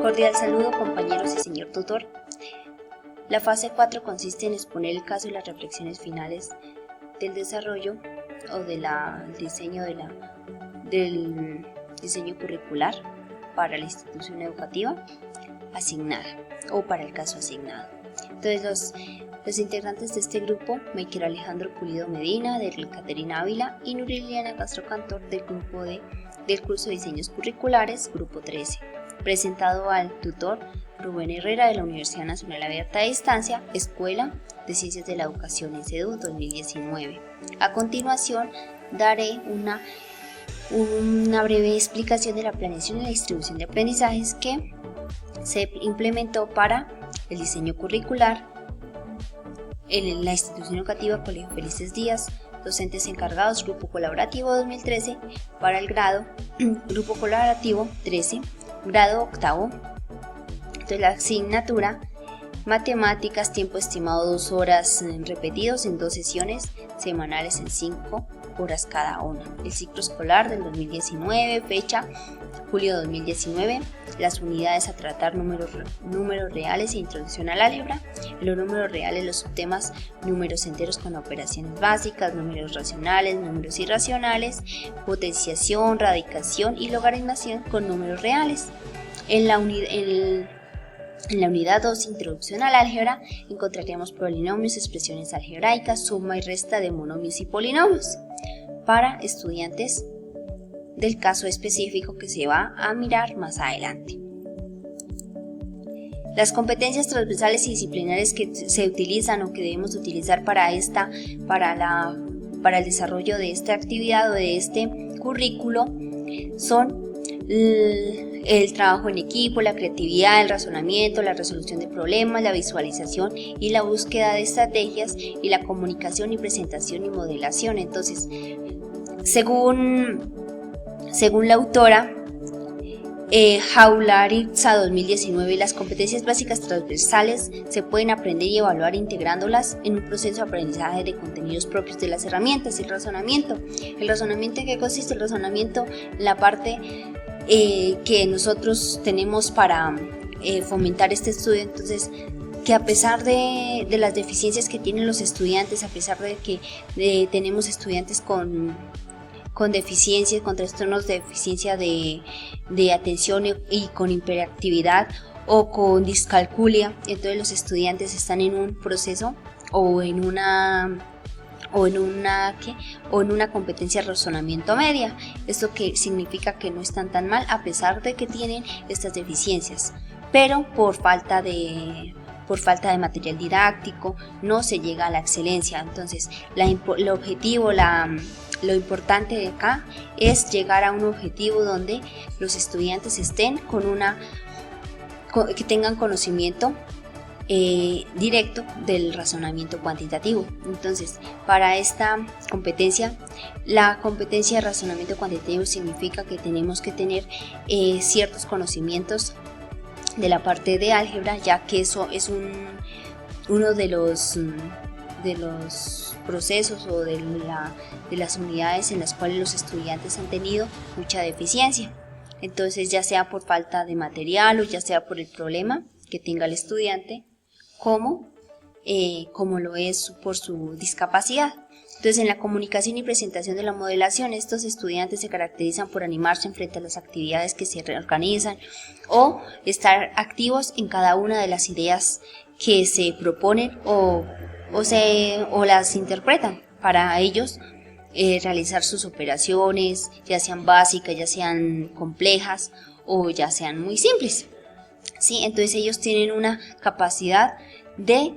Cordial saludo, compañeros y señor tutor. La fase 4 consiste en exponer el caso y las reflexiones finales del desarrollo o del diseño curricular para la institución educativa asignada o para el caso asignado. Entonces los integrantes de este grupo, Meiker Alejandro Pulido Medina, de Caterina Ávila, y Nuriliana Castro Cantor, del curso de Diseños Curriculares, Grupo 13, presentado al tutor Rubén Herrera de la Universidad Nacional Abierta a Distancia, Escuela de Ciencias de la Educación en CEDU 2019. A continuación, daré una breve explicación de la planeación y la distribución de aprendizajes que se implementó para el diseño curricular en la institución educativa Colegio Felices Díaz, docentes encargados, Grupo Colaborativo 2013, para el grado, Grupo Colaborativo 13, grado octavo. Entonces la asignatura, matemáticas, tiempo estimado 2 horas repetidos en 2 sesiones semanales en 5 horas cada una. El ciclo escolar del 2019, fecha julio 2019, las unidades a tratar números reales e introducción al álgebra. En los números reales, los subtemas números enteros con operaciones básicas, números racionales, números irracionales, potenciación, radicación y logaritmación con números reales. En la unidad 2, introducción al álgebra, encontraríamos polinomios, expresiones algebraicas, suma y resta de monomios y polinomios para estudiantes del caso específico que se va a mirar más adelante. Las competencias transversales y disciplinarias que se utilizan o que debemos utilizar para el desarrollo de esta actividad o de este currículo son el trabajo en equipo, la creatividad, el razonamiento, la resolución de problemas, la visualización y la búsqueda de estrategias, y la comunicación y presentación y modelación. Entonces, según la autora Jaularitza 2019, las competencias básicas transversales se pueden aprender y evaluar integrándolas en un proceso de aprendizaje de contenidos propios de las herramientas. El razonamiento, ¿en qué consiste? El razonamiento, la parte que nosotros tenemos para fomentar este estudio. Entonces, que a pesar de las deficiencias que tienen los estudiantes, a pesar de que tenemos estudiantes con deficiencias, con trastornos de deficiencia de atención y con hiperactividad o con discalculia, entonces los estudiantes están en un proceso o en una competencia de razonamiento media. Esto que significa que no están tan mal a pesar de que tienen estas deficiencias, pero por falta de material didáctico no se llega a la excelencia. Entonces lo importante de acá es llegar a un objetivo donde los estudiantes estén que tengan conocimiento directo del razonamiento cuantitativo. Entonces, para esta competencia, la competencia de razonamiento cuantitativo significa que tenemos que tener ciertos conocimientos de la parte de álgebra, ya que eso es uno de los procesos o de las unidades en las cuales los estudiantes han tenido mucha deficiencia. Entonces, ya sea por falta de material o ya sea por el problema que tenga el estudiante, como lo es por su discapacidad. Entonces, en la comunicación y presentación de la modelación, estos estudiantes se caracterizan por animarse frente a las actividades que se reorganizan o estar activos en cada una de las ideas que se proponen o las interpretan para ellos realizar sus operaciones, ya sean básicas, ya sean complejas o ya sean muy simples. ¿Sí? Entonces ellos tienen una capacidad de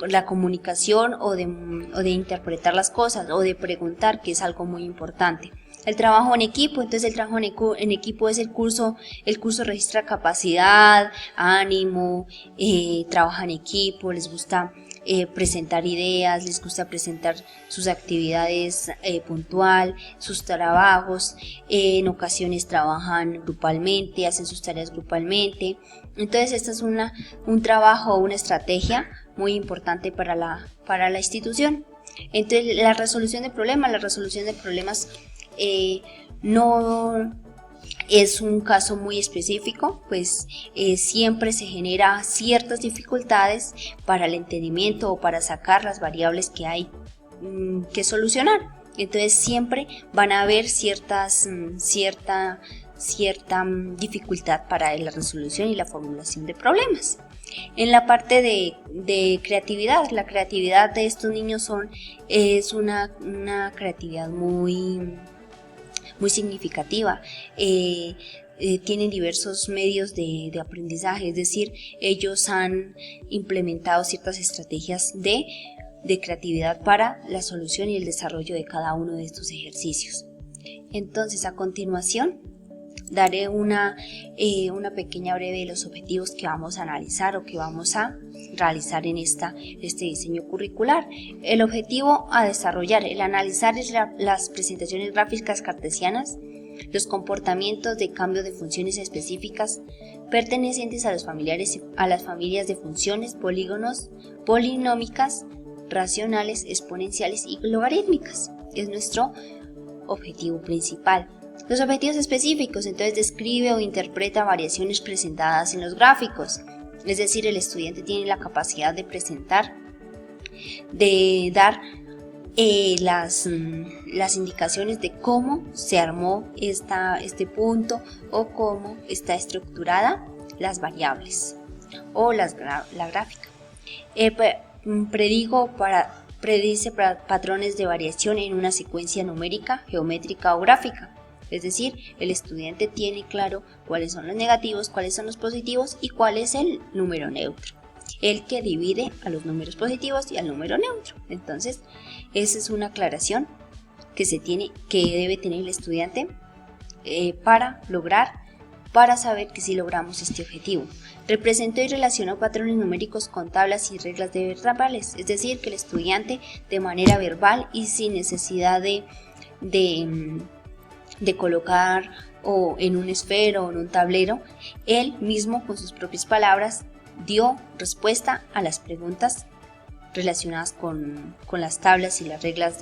la comunicación o de interpretar las cosas o de preguntar, que es algo muy importante. El trabajo en equipo, entonces el trabajo en equipo es el curso registra capacidad, ánimo, trabaja en equipo, les gusta presentar ideas, les gusta presentar sus actividades puntual, sus trabajos, en ocasiones trabajan grupalmente, hacen sus tareas grupalmente. Entonces esta es un trabajo o una estrategia muy importante para la institución. Entonces la resolución de problemas no es un caso muy específico, pues siempre se genera ciertas dificultades para el entendimiento o para sacar las variables que hay que solucionar. Entonces siempre van a haber cierta dificultad para la resolución y la formulación de problemas. En la parte de creatividad, la creatividad de estos niños es una creatividad muy significativa. Tienen diversos medios de aprendizaje, es decir, ellos han implementado ciertas estrategias de creatividad para la solución y el desarrollo de cada uno de estos ejercicios. Entonces, a continuación daré una pequeña breve de los objetivos que vamos a analizar o que vamos a realizar en este diseño curricular. El objetivo a desarrollar, el analizar las presentaciones gráficas cartesianas, los comportamientos de cambio de funciones específicas pertenecientes a las familias de funciones, polígonos, polinómicas, racionales, exponenciales y logarítmicas. Es nuestro objetivo principal. Los objetivos específicos, entonces, describe o interpreta variaciones presentadas en los gráficos. Es decir, el estudiante tiene la capacidad de presentar, de dar las indicaciones de cómo se armó este punto o cómo está estructurada las variables o la gráfica. Predice patrones de variación en una secuencia numérica, geométrica o gráfica. Es decir, el estudiante tiene claro cuáles son los negativos, cuáles son los positivos y cuál es el número neutro, el que divide a los números positivos y al número neutro. Entonces, esa es una aclaración que debe tener el estudiante para saber que sí logramos este objetivo. Representó y relacionó patrones numéricos con tablas y reglas verbales, es decir, que el estudiante de manera verbal y sin necesidad de colocar o en un esfero o en un tablero, él mismo con sus propias palabras dio respuesta a las preguntas relacionadas con las tablas y las reglas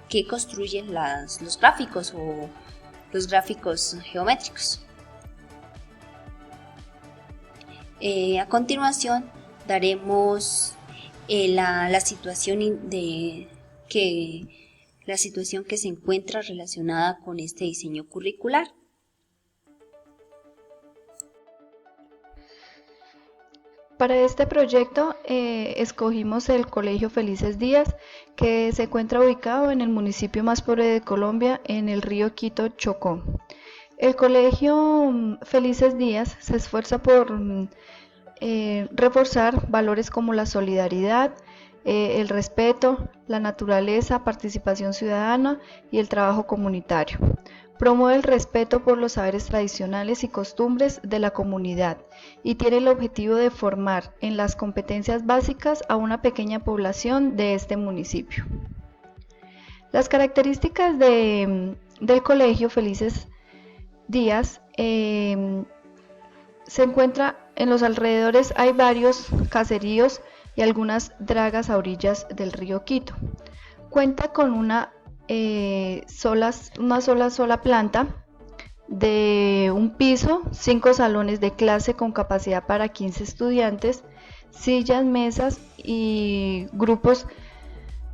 que construyen los gráficos o los gráficos geométricos. A continuación daremos la situación que se encuentra relacionada con este diseño curricular. Para este proyecto escogimos el Colegio Felices Días, que se encuentra ubicado en el municipio más pobre de Colombia, en el río Quito, Chocó. El Colegio Felices Días se esfuerza por reforzar valores como la solidaridad, el respeto, la naturaleza, participación ciudadana y el trabajo comunitario. Promueve el respeto por los saberes tradicionales y costumbres de la comunidad y tiene el objetivo de formar en las competencias básicas a una pequeña población de este municipio. Las características del Colegio Felices Días se encuentra en los alrededores, hay varios caseríos y algunas dragas a orillas del río Quito. Cuenta con una sola planta de un piso, 5 salones de clase con capacidad para 15 estudiantes, sillas, mesas y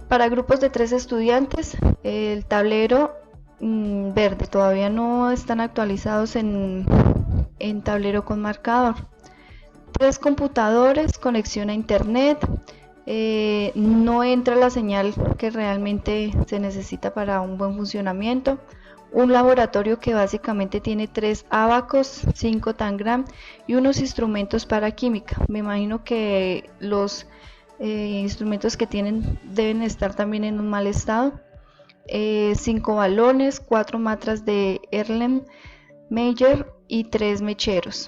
para grupos de 3 estudiantes. El tablero verde, todavía no están actualizados en tablero con marcador. 3 computadores, conexión a internet. No entra la señal que realmente se necesita para un buen funcionamiento. Un laboratorio que básicamente tiene 3 abacos, 5 tangram y unos instrumentos para química. Me imagino que los instrumentos que tienen deben estar también en un mal estado. 5 balones, 4 matras de Erlenmeyer y 3 mecheros.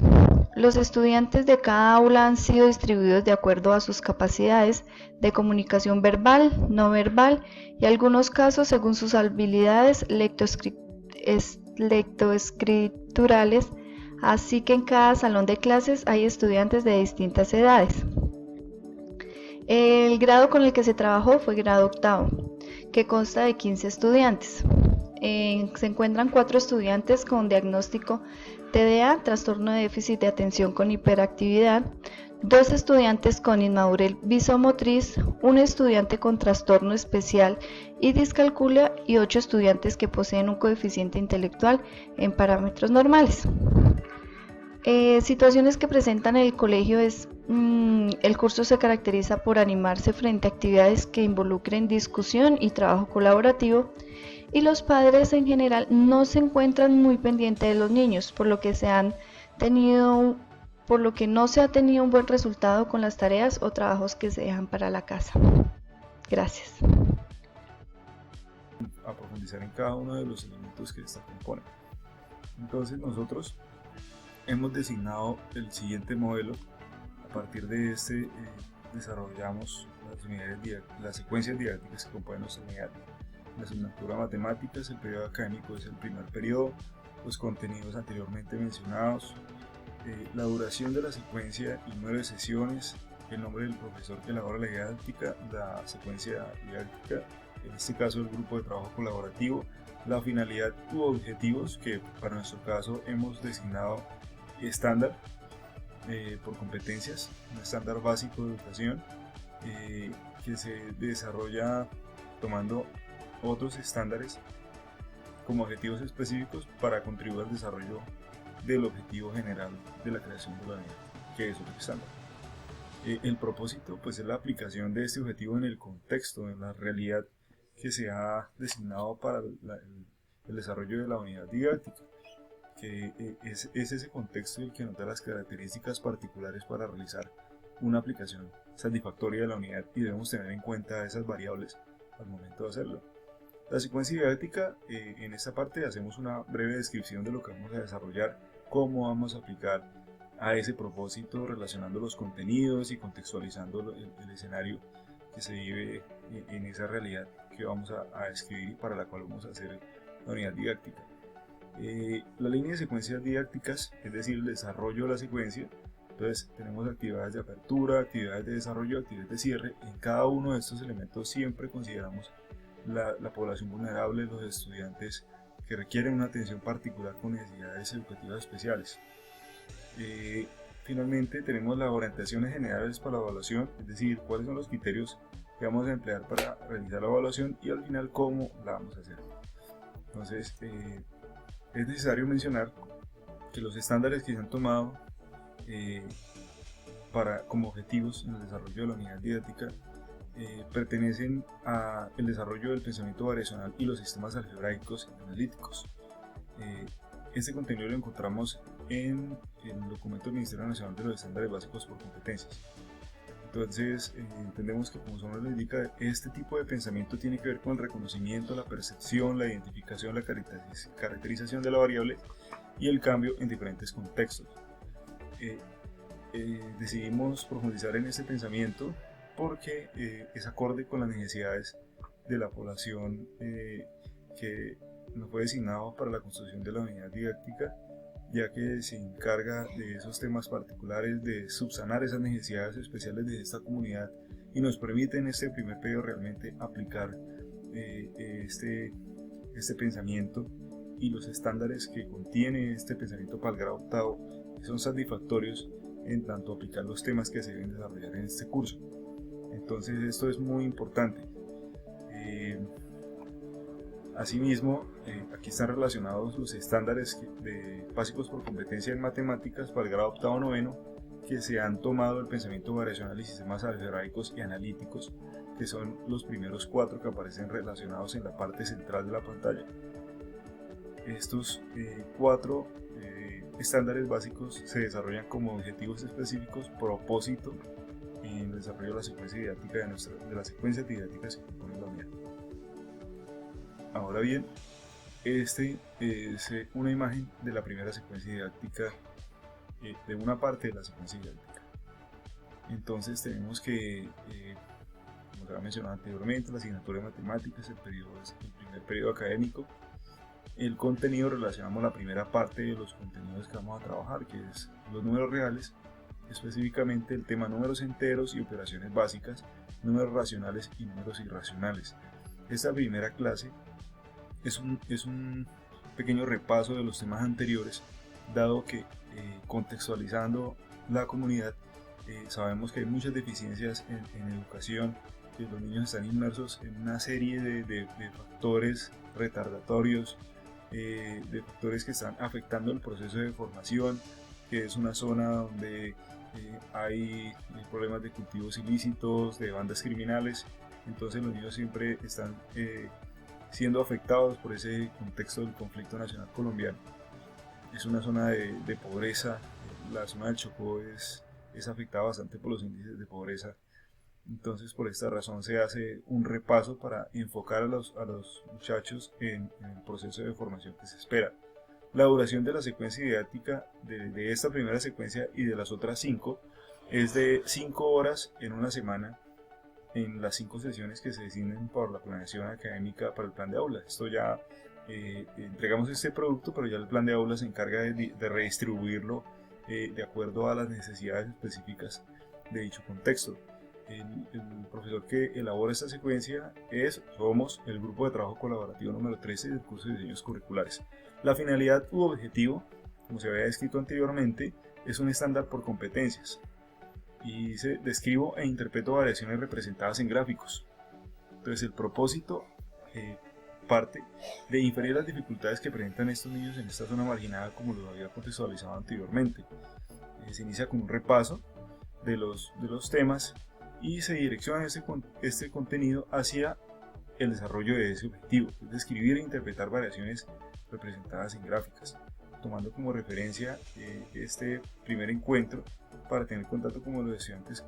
Los estudiantes de cada aula han sido distribuidos de acuerdo a sus capacidades de comunicación verbal, no verbal y en algunos casos según sus habilidades lectoescriturales, así que en cada salón de clases hay estudiantes de distintas edades. El grado con el que se trabajó fue grado octavo, que consta de 15 estudiantes. se encuentran 4 estudiantes con diagnóstico TDA, trastorno de déficit de atención con hiperactividad, 2 estudiantes con inmadurez visomotriz, un estudiante con trastorno especial y discalculia y 8 estudiantes que poseen un coeficiente intelectual en parámetros normales. Situaciones que presentan el colegio es el curso se caracteriza por animarse frente a actividades que involucren discusión y trabajo colaborativo, y los padres en general no se encuentran muy pendientes de los niños, por lo que no se ha tenido un buen resultado con las tareas o trabajos que se dejan para la casa. Gracias. A profundizar en cada uno de los elementos que esta componen. Entonces nosotros hemos designado el siguiente modelo. A partir de este desarrollamos las secuencias didácticas que componen nuestra unidad. La asignatura matemáticas, el periodo académico es el primer periodo, los contenidos anteriormente mencionados, la duración de la secuencia y número de sesiones, el nombre del profesor que elabora la guía didáctica, la secuencia didáctica, en este caso el grupo de trabajo colaborativo, la finalidad u objetivos que para nuestro caso hemos designado estándar por competencias, un estándar básico de educación que se desarrolla tomando otros estándares como objetivos específicos para contribuir al desarrollo del objetivo general de la creación de la unidad, que es otro estándar. El propósito pues es la aplicación de este objetivo en el contexto, en la realidad que se ha designado para el desarrollo de la unidad didáctica, que es ese contexto el que nos da las características particulares para realizar una aplicación satisfactoria de la unidad, y debemos tener en cuenta esas variables al momento de hacerlo. La secuencia didáctica, en esta parte hacemos una breve descripción de lo que vamos a desarrollar, cómo vamos a aplicar a ese propósito, relacionando los contenidos y contextualizando el escenario que se vive en esa realidad que vamos a describir y para la cual vamos a hacer la unidad didáctica. La línea de secuencias didácticas, es decir, el desarrollo de la secuencia. Entonces tenemos actividades de apertura, actividades de desarrollo, actividades de cierre. En cada uno de estos elementos siempre consideramos la población vulnerable, los estudiantes que requieren una atención particular con necesidades educativas especiales. Finalmente tenemos las orientaciones generales para la evaluación, es decir, cuáles son los criterios que vamos a emplear para realizar la evaluación, y al final cómo la vamos a hacer. Entonces es necesario mencionar que los estándares que se han tomado como objetivos en el desarrollo de la unidad didáctica pertenecen al desarrollo del pensamiento variacional y los sistemas algebraicos y analíticos. Este contenido lo encontramos en el documento del Ministerio Nacional de los Estándares Básicos por Competencias. Entonces entendemos que, como su nombre lo indica, este tipo de pensamiento tiene que ver con el reconocimiento, la percepción, la identificación, la caracterización de la variable y el cambio en diferentes contextos. Decidimos profundizar en este pensamiento porque es acorde con las necesidades de la población que nos fue designado para la construcción de la unidad didáctica, ya que se encarga de esos temas particulares, de subsanar esas necesidades especiales de esta comunidad, y nos permite en este primer periodo realmente aplicar este pensamiento y los estándares que contiene este pensamiento para el grado octavo, que son satisfactorios en tanto aplicar los temas que se deben desarrollar en este curso. Entonces esto es muy importante. Asimismo, aquí están relacionados los estándares básicos por competencia en matemáticas para el grado octavo noveno, que se han tomado el pensamiento variacional y sistemas algebraicos y analíticos, que son los primeros 4 que aparecen relacionados en la parte central de la pantalla. Estos 4 estándares básicos se desarrollan como objetivos específicos, propósito en el desarrollo de la secuencia didáctica de las secuencias didácticas que componen la unidad. Ahora bien, este es una imagen de la primera secuencia didáctica, de una parte de la secuencia didáctica. Entonces tenemos que, como se ha mencionado anteriormente, la asignatura de matemáticas, el primer periodo académico. El contenido, relacionamos la primera parte de los contenidos que vamos a trabajar, que es los números reales, específicamente el tema números enteros y operaciones básicas, números racionales y números irracionales. Esta primera clase es un pequeño repaso de los temas anteriores, dado que contextualizando la comunidad, sabemos que hay muchas deficiencias en educación, que los niños están inmersos en una serie de factores retardatorios, de factores que están afectando el proceso de formación, que es una zona donde hay problemas de cultivos ilícitos, de bandas criminales. Entonces los niños siempre están siendo afectados por ese contexto del conflicto nacional colombiano. Es una zona de pobreza, la zona del Chocó es afectada bastante por los índices de pobreza. Entonces por esta razón se hace un repaso para enfocar a los muchachos en el proceso de formación que se espera. La duración de la secuencia didáctica de esta primera secuencia y de las otras 5 es de 5 horas en una semana en las 5 sesiones que se designen por la planeación académica para el plan de aula. Esto ya entregamos este producto, pero ya el plan de aula se encarga de redistribuirlo de acuerdo a las necesidades específicas de dicho contexto. El profesor que elabora esta secuencia somos el grupo de trabajo colaborativo número 13 del curso de diseños curriculares. La finalidad u objetivo, como se había descrito anteriormente, es un estándar por competencias y dice: describo e interpreto variaciones representadas en gráficos. Entonces el propósito parte de inferir las dificultades que presentan estos niños en esta zona marginada, como lo había contextualizado anteriormente. Se inicia con un repaso de los temas y se direcciona este contenido hacia el desarrollo de ese objetivo, es describir e interpretar variaciones representadas en gráficas, tomando como referencia este primer encuentro para tener contacto con los estudiantes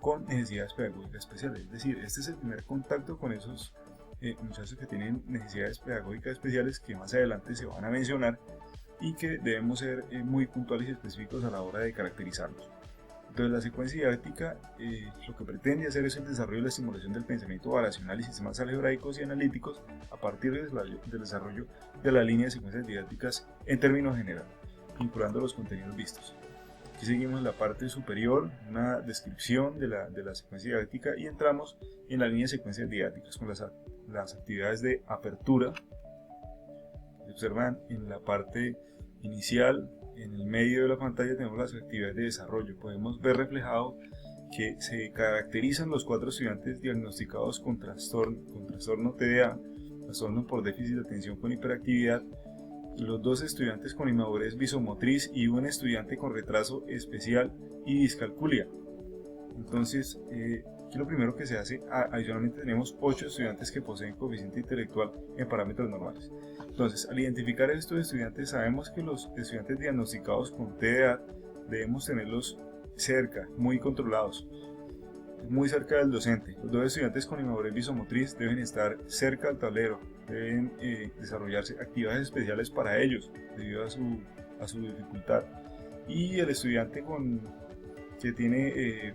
con necesidades pedagógicas especiales. Es decir, este es el primer contacto con esos muchachos que tienen necesidades pedagógicas especiales, que más adelante se van a mencionar y que debemos ser muy puntuales y específicos a la hora de caracterizarlos. Entonces la secuencia didáctica lo que pretende hacer es el desarrollo y la estimulación del pensamiento variacional y sistemas algebraicos y analíticos a partir del desarrollo de la línea de secuencias didácticas en términos generales, vinculando los contenidos vistos. Aquí seguimos en la parte superior, una descripción de la secuencia didáctica, y entramos en la línea de secuencias didácticas con las actividades de apertura. Se observan en la parte inicial. En el medio de la pantalla tenemos las actividades de desarrollo. Podemos ver reflejado que se caracterizan los 4 estudiantes diagnosticados con trastorno TDA, trastorno por déficit de atención con hiperactividad, los 2 estudiantes con inmadurez visomotriz y un estudiante con retraso especial y discalculia. Entonces, aquí lo primero que se hace, adicionalmente tenemos 8 estudiantes que poseen coeficiente intelectual en parámetros normales. Entonces, al identificar a estos estudiantes, sabemos que los estudiantes diagnosticados con TDA debemos tenerlos cerca, muy controlados, muy cerca del docente. Los 2 estudiantes con inmadurez visomotriz deben estar cerca al tablero, deben desarrollarse actividades especiales para ellos debido a su dificultad. Y el estudiante que tiene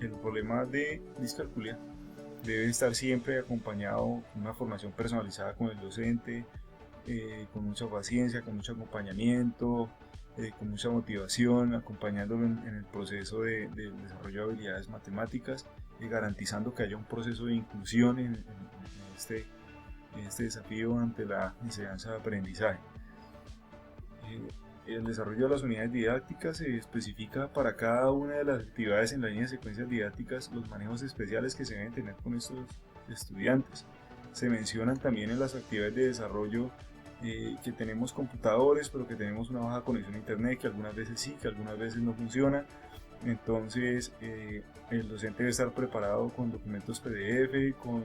el problema de discalculia debe estar siempre acompañado con una formación personalizada con el docente, con mucha paciencia, con mucho acompañamiento, con mucha motivación, acompañándolo en el proceso de desarrollo de habilidades matemáticas, garantizando que haya un proceso de inclusión en este desafío ante la enseñanza de aprendizaje. El desarrollo de las unidades didácticas se especifica para cada una de las actividades en la línea de secuencias didácticas los manejos especiales que se deben tener con estos estudiantes. Se mencionan también en las actividades de desarrollo que tenemos computadores, pero que tenemos una baja conexión a internet, que algunas veces sí, que algunas veces no funciona. Entonces el docente debe estar preparado con documentos PDF, con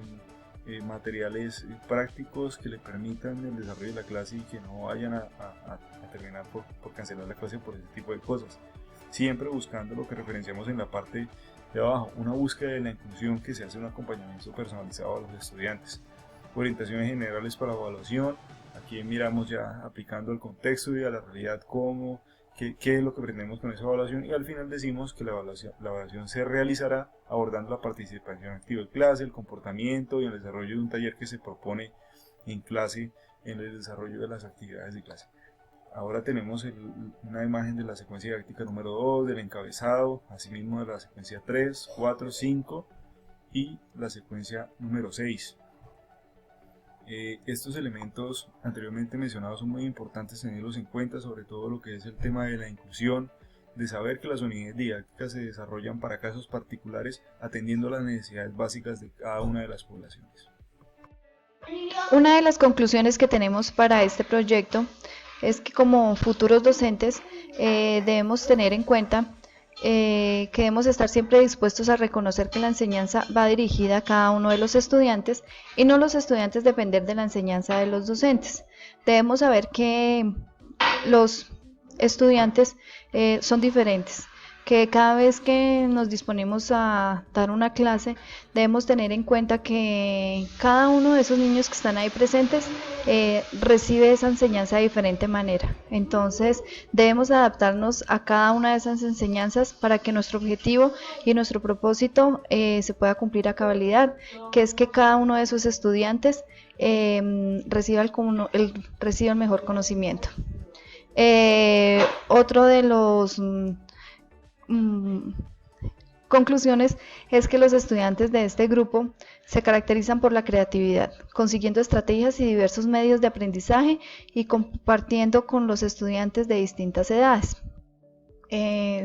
materiales prácticos que le permitan el desarrollo de la clase y que no vayan a terminar por cancelar la clase por ese tipo de cosas. Siempre buscando lo que referenciamos en la parte de abajo, una búsqueda de la inclusión, que se hace un acompañamiento personalizado a los estudiantes. Orientaciones generales para evaluación. Aquí miramos ya aplicando el contexto y a la realidad qué es lo que pretendemos con esa evaluación, y al final decimos que la evaluación se realizará abordando la participación activa en clase, el comportamiento y el desarrollo de un taller que se propone en clase en el desarrollo de las actividades de clase. Ahora tenemos una imagen de la secuencia didáctica número 2, del encabezado, asimismo de la secuencia 3, 4, 5 y la secuencia número 6. Estos elementos anteriormente mencionados son muy importantes tenerlos en cuenta, sobre todo lo que es el tema de la inclusión, de saber que las unidades didácticas se desarrollan para casos particulares atendiendo a las necesidades básicas de cada una de las poblaciones. Una de las conclusiones que tenemos para este proyecto es que como futuros docentes debemos tener en cuenta que debemos estar siempre dispuestos a reconocer que la enseñanza va dirigida a cada uno de los estudiantes y no los estudiantes depender de la enseñanza de los docentes. Debemos saber que los estudiantes son diferentes, que cada vez que nos disponemos a dar una clase debemos tener en cuenta que cada uno de esos niños que están ahí presentes recibe esa enseñanza de diferente manera. Entonces debemos adaptarnos a cada una de esas enseñanzas para que nuestro objetivo y nuestro propósito se pueda cumplir a cabalidad, que es que cada uno de esos estudiantes reciba el mejor conocimiento. Otro de los conclusiones es que los estudiantes de este grupo se caracterizan por la creatividad, consiguiendo estrategias y diversos medios de aprendizaje y compartiendo con los estudiantes de distintas edades.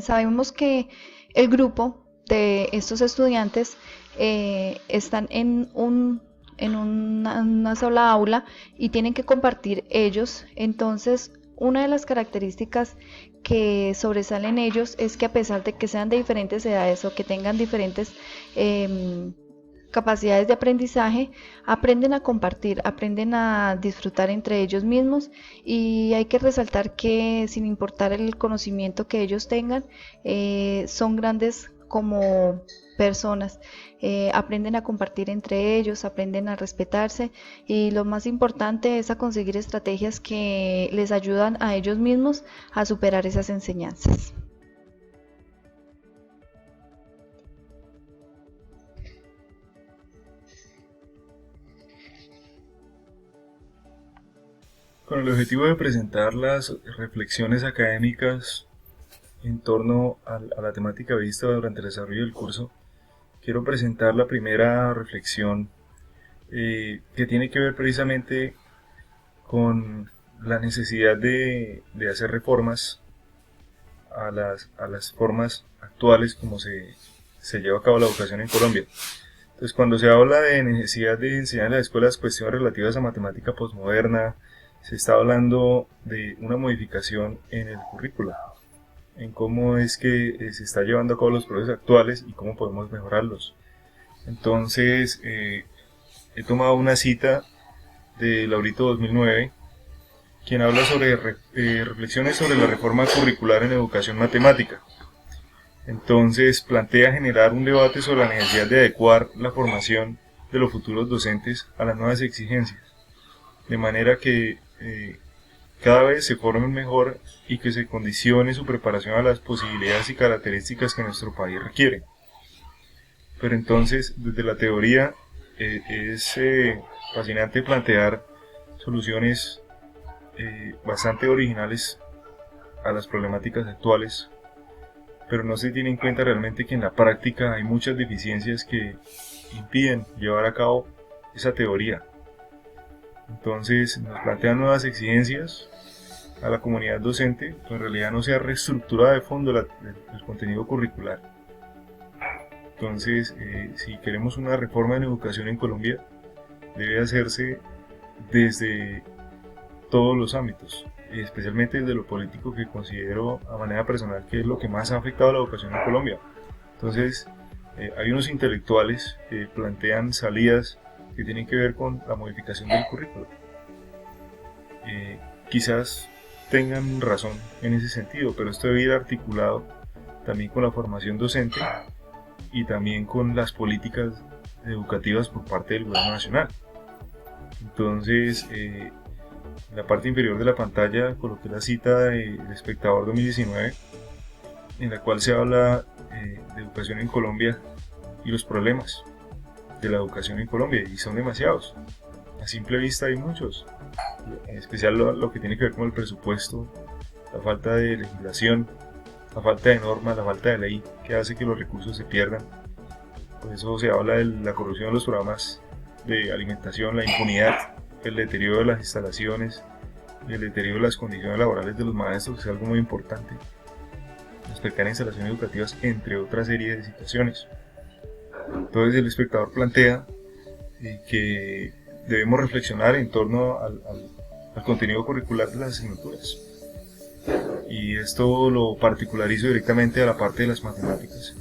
Sabemos que el grupo de estos estudiantes están en una sola aula y tienen que compartir ellos. Entonces, una de las características que sobresalen ellos es que a pesar de que sean de diferentes edades o que tengan diferentes capacidades de aprendizaje, aprenden a compartir, aprenden a disfrutar entre ellos mismos, y hay que resaltar que sin importar el conocimiento que ellos tengan, son grandes como personas, aprenden a compartir entre ellos, aprenden a respetarse, y lo más importante es a conseguir estrategias que les ayudan a ellos mismos a superar esas enseñanzas. Con el objetivo de presentar las reflexiones académicas en torno a la temática vista durante el desarrollo del curso, quiero presentar la primera reflexión que tiene que ver precisamente con la necesidad de hacer reformas a las formas actuales como se lleva a cabo la educación en Colombia. Entonces, cuando se habla de necesidad de enseñar en las escuelas cuestiones relativas a matemática posmoderna, se está hablando de una modificación en el currículo, en cómo es que se está llevando a cabo los procesos actuales y cómo podemos mejorarlos. Entonces, he tomado una cita de Laurito 2009, quien habla sobre reflexiones sobre la reforma curricular en educación matemática. Entonces, plantea generar un debate sobre la necesidad de adecuar la formación de los futuros docentes a las nuevas exigencias, de manera que cada vez se formen mejor y que se condicione su preparación a las posibilidades y características que nuestro país requiere. Pero entonces, desde la teoría, es fascinante plantear soluciones bastante originales a las problemáticas actuales, pero no se tiene en cuenta realmente que en la práctica hay muchas deficiencias que impiden llevar a cabo esa teoría. Entonces nos plantean nuevas exigencias a la comunidad docente, pero en realidad no se ha reestructurado de fondo el contenido curricular. Entonces, si queremos una reforma en educación en Colombia, debe hacerse desde todos los ámbitos, especialmente desde lo político, que considero a manera personal que es lo que más ha afectado a la educación en Colombia. Entonces, hay unos intelectuales que plantean salidas que tienen que ver con la modificación del currículo. Quizás tengan razón en ese sentido, pero esto debe ir articulado también con la formación docente y también con las políticas educativas por parte del gobierno nacional. Entonces, en la parte inferior de la pantalla coloqué la cita del Espectador 2019, en la cual se habla de educación en Colombia y los problemas de la educación en Colombia, y son demasiados. A simple vista hay muchos, en especial lo que tiene que ver con el presupuesto, la falta de legislación, la falta de normas, la falta de ley, que hace que los recursos se pierdan. Por eso se habla de la corrupción de los programas de alimentación, la impunidad el deterioro de las instalaciones, el deterioro de las condiciones laborales de los maestros, que es algo muy importante, las precarias instalaciones educativas, entre otra serie de situaciones. Entonces el espectador plantea que debemos reflexionar en torno al contenido curricular de las asignaturas. Y esto lo particularizo directamente a la parte de las matemáticas.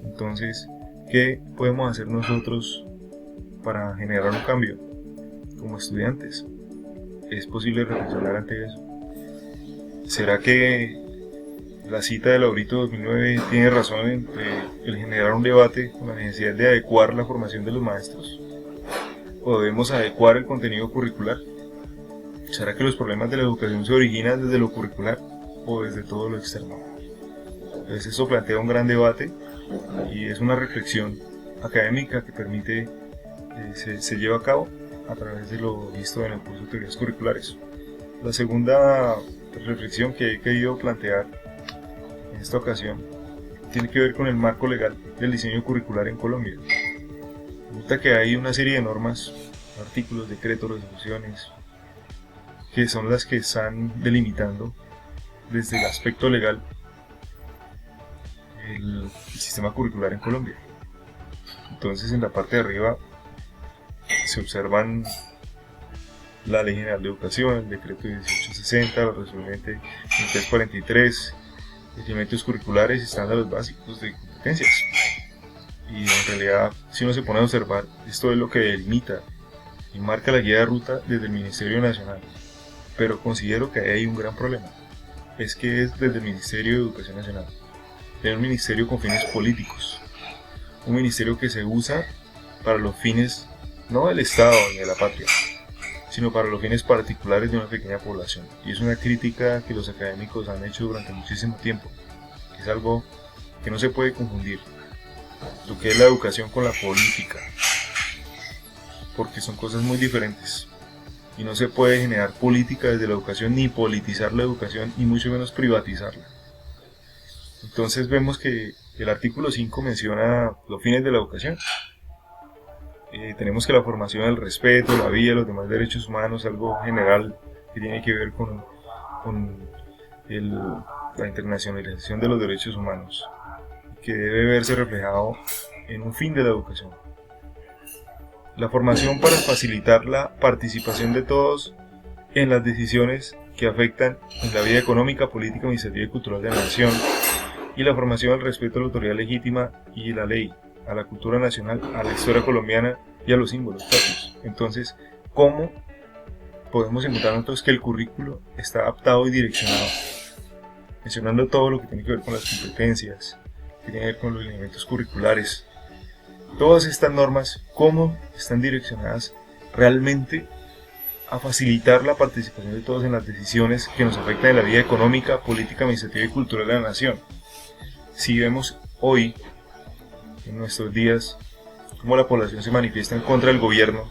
Entonces, ¿qué podemos hacer nosotros para generar un cambio como estudiantes? ¿Es posible reflexionar ante eso? ¿Será que la cita de Laurito 2009 tiene razón en el generar un debate con la necesidad de adecuar la formación de los maestros? ¿O debemos adecuar el contenido curricular? ¿Será que los problemas de la educación se originan desde lo curricular o desde todo lo externo? Entonces esto plantea un gran debate y es una reflexión académica que permite se lleva a cabo a través de lo visto en el curso de teorías curriculares. La segunda reflexión que he querido plantear en esta ocasión tiene que ver con el marco legal del diseño curricular en Colombia. Resulta que hay una serie de normas, artículos, decretos, resoluciones, que son las que están delimitando desde el aspecto legal el sistema curricular en Colombia. Entonces en la parte de arriba se observan la Ley General de Educación, el decreto 1860, la resolución 2343, elementos curriculares y estándares básicos de competencias. Y en realidad, si uno se pone a observar, esto es lo que delimita y marca la guía de ruta desde el Ministerio Nacional. Pero considero que ahí hay un gran problema. Es que es desde el Ministerio de Educación Nacional. Tener un ministerio con fines políticos. Un ministerio que se usa para los fines, no del Estado ni de la patria, sino para los fines particulares de una pequeña población. Y es una crítica que los académicos han hecho durante muchísimo tiempo. Es algo que no se puede confundir. Lo que es la educación con la política. Porque son cosas muy diferentes. Y no se puede generar política desde la educación, ni politizar la educación, y mucho menos privatizarla. Entonces vemos que el artículo 5 menciona los fines de la educación. Tenemos que la formación, el respeto, la vida, los demás derechos humanos, algo general que tiene que ver con la internacionalización de los derechos humanos, que debe verse reflejado en un fin de la educación. La formación para facilitar la participación de todos en las decisiones que afectan en la vida económica, política, administrativa y cultural de la nación, y la formación al respeto a la autoridad legítima y la ley, a la cultura nacional, a la historia colombiana y a los símbolos propios. Entonces, ¿cómo podemos encontrar nosotros que el currículo está adaptado y direccionado? Mencionando todo lo que tiene que ver con las competencias, que tiene que ver con los elementos curriculares. Todas estas normas, ¿cómo están direccionadas realmente a facilitar la participación de todos en las decisiones que nos afectan en la vida económica, política, administrativa y cultural de la nación? Si vemos hoy, en nuestros días, cómo la población se manifiesta en contra del gobierno,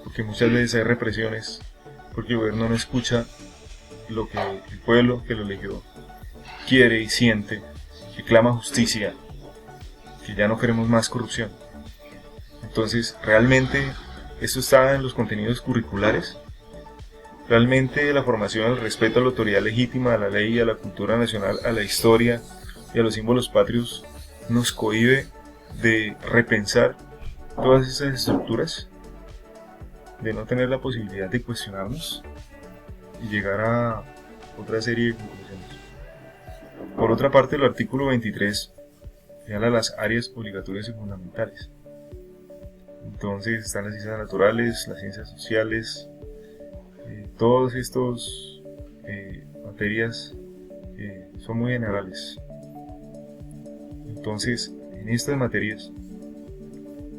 porque muchas veces hay represiones, porque el gobierno no escucha lo que el pueblo que lo eligió quiere y siente, que clama justicia, que ya no queremos más corrupción. Entonces, ¿realmente esto está en los contenidos curriculares? ¿Realmente la formación, el respeto a la autoridad legítima, a la ley, a la cultura nacional, a la historia y a los símbolos patrios nos cohíbe de repensar todas esas estructuras? ¿De no tener la posibilidad de cuestionarnos y llegar a otra serie de conclusiones? Por otra parte, el artículo 23 señala las áreas obligatorias y fundamentales. Entonces están las ciencias naturales, las ciencias sociales, todas estas materias son muy generales. Entonces, en estas materias,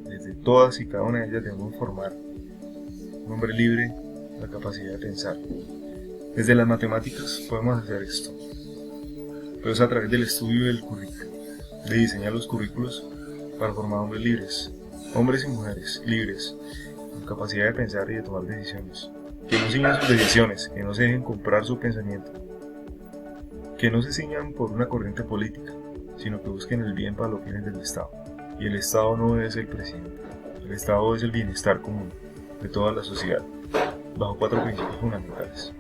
desde todas y cada una de ellas debemos formar un hombre libre, la capacidad de pensar. Desde las matemáticas podemos hacer esto, pero es a través del estudio del currículo, de diseñar los currículos para formar hombres libres, hombres y mujeres libres, con capacidad de pensar y de tomar decisiones, que no ciñan sus decisiones, que no se dejen comprar su pensamiento, que no se ciñan por una corriente política, sino que busquen el bien para los fines del Estado. Y el Estado no es el presidente, el Estado es el bienestar común de toda la sociedad. bajo 4 principios fundamentales: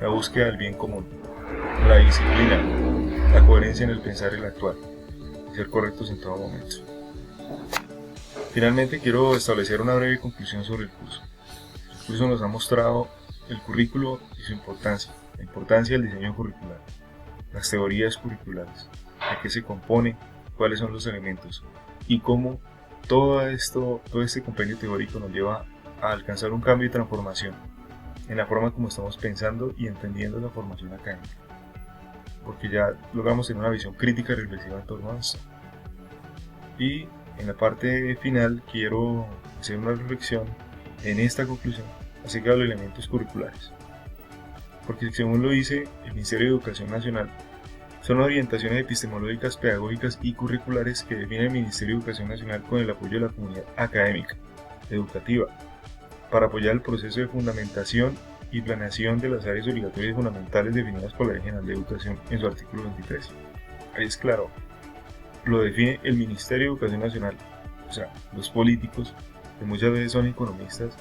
la búsqueda del bien común, la disciplina, la coherencia en el pensar y el actuar, y ser correctos en todo momento. Finalmente quiero establecer una breve conclusión sobre el curso. El curso nos ha mostrado el currículo y su importancia, la importancia del diseño curricular, las teorías curriculares, de qué se compone, cuáles son los elementos y cómo todo este compendio teórico nos lleva a alcanzar un cambio y transformación en la forma como estamos pensando y entendiendo la formación académica, porque ya logramos tener una visión crítica y reflexiva en torno a esto. Y en la parte final quiero hacer una reflexión en esta conclusión acerca de los elementos curriculares, porque según lo dice el Ministerio de Educación Nacional, son orientaciones epistemológicas, pedagógicas y curriculares que define el Ministerio de Educación Nacional con el apoyo de la comunidad académica, educativa, para apoyar el proceso de fundamentación y planeación de las áreas obligatorias y fundamentales definidas por la Ley General de Educación en su artículo 23. Ahí es claro, lo define el Ministerio de Educación Nacional, o sea, los políticos, que muchas veces son economistas,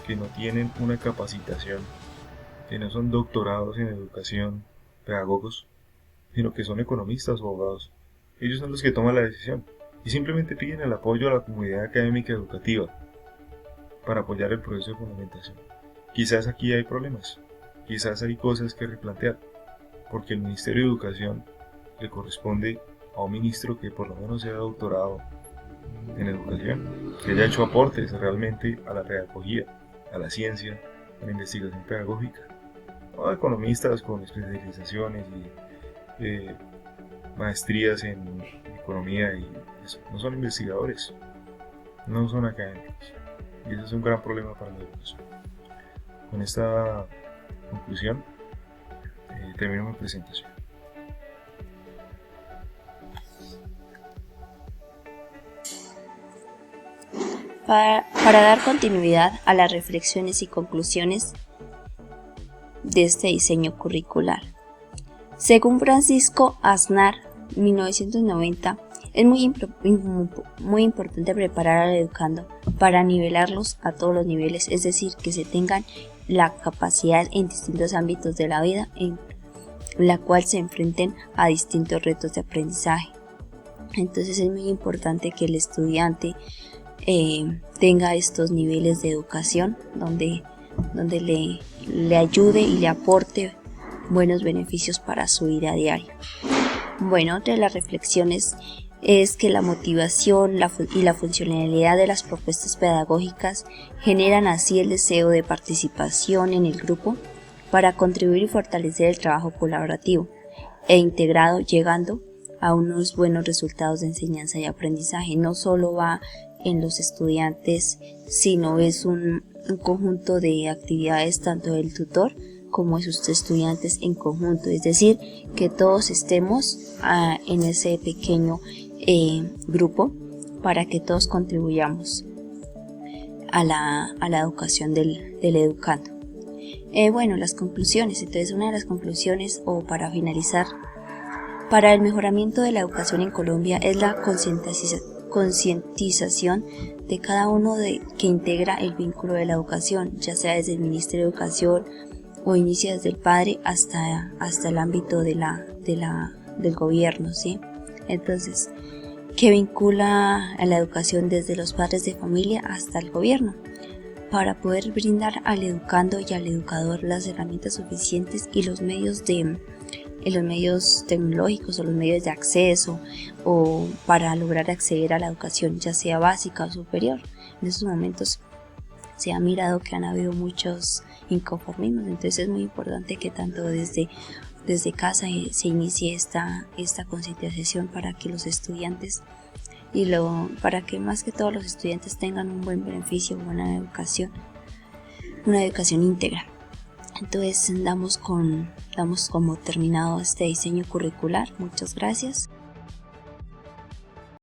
que no tienen una capacitación, que no son doctorados en educación, pedagogos, sino que son economistas o abogados. Ellos son los que toman la decisión y simplemente piden el apoyo a la comunidad académica educativa para apoyar el proceso de fundamentación. Quizás aquí hay problemas, quizás hay cosas que replantear, porque el Ministerio de Educación le corresponde a un ministro que por lo menos sea doctorado en educación, que haya hecho aportes realmente a la pedagogía, a la ciencia, a la investigación pedagógica, no a economistas con especializaciones y maestrías en economía y eso. No son investigadores, no son académicos, y ese es un gran problema para la educación. Con esta conclusión termino mi presentación. Para dar continuidad a las reflexiones y conclusiones de este diseño curricular, según Francisco Aznar, 1990, es muy importante preparar al educando para nivelarlos a todos los niveles, es decir, que se tengan la capacidad en distintos ámbitos de la vida en la cual se enfrenten a distintos retos de aprendizaje. Entonces es muy importante que el estudiante tenga estos niveles de educación donde le ayude y le aporte buenos beneficios para su vida diaria. Bueno, otra de las reflexiones es que la motivación y la funcionalidad de las propuestas pedagógicas generan así el deseo de participación en el grupo para contribuir y fortalecer el trabajo colaborativo e integrado, llegando a unos buenos resultados de enseñanza y aprendizaje. No solo va en los estudiantes, sino es un conjunto de actividades tanto del tutor como de sus estudiantes en conjunto, es decir, que todos estemos en ese pequeño grupo para que todos contribuyamos a la educación del educando. Bueno, las conclusiones. Entonces, una de las conclusiones, o para finalizar, para el mejoramiento de la educación en Colombia es la concientización de cada uno que integra el vínculo de la educación, ya sea desde el Ministerio de Educación o inicia desde el padre hasta el ámbito del gobierno, ¿sí? Entonces, que vincula a la educación desde los padres de familia hasta el gobierno, para poder brindar al educando y al educador las herramientas suficientes y los medios tecnológicos o los medios de acceso o para lograr acceder a la educación, ya sea básica o superior. En estos momentos se ha mirado que han habido muchos inconformismos, entonces es muy importante que tanto desde casa se inicie esta concientización para que los estudiantes para que más que todos los estudiantes tengan un buen beneficio, una educación íntegra. Entonces damos como terminado este diseño curricular. Muchas gracias.